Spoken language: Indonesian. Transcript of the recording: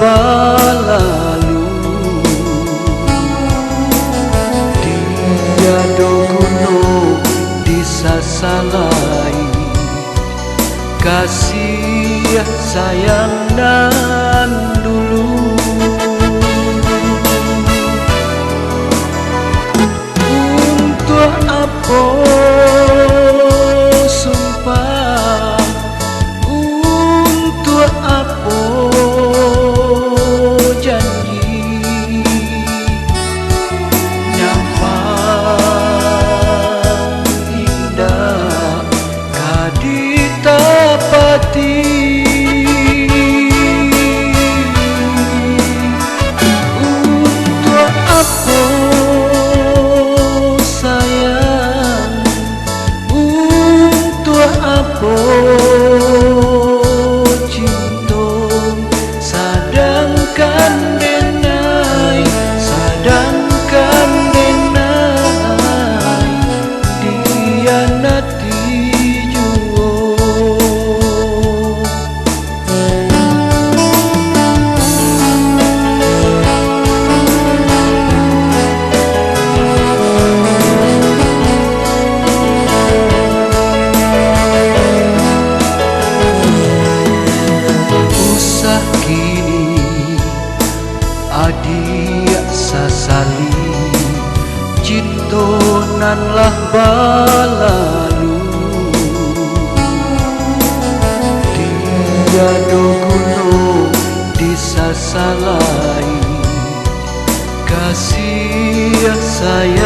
balalu tiada guna disasalai kasih sayang nan dulu. Untuk apa sumpah, untuk apa janji, nyampang indah kaditapati. Untuk apa sayang, untuk apa cinta, sadangkan denai, sadangkan denai dianati jua. Usah kini adik sasali, cinta nanlah balalu tiada guna disasalai kasih sayang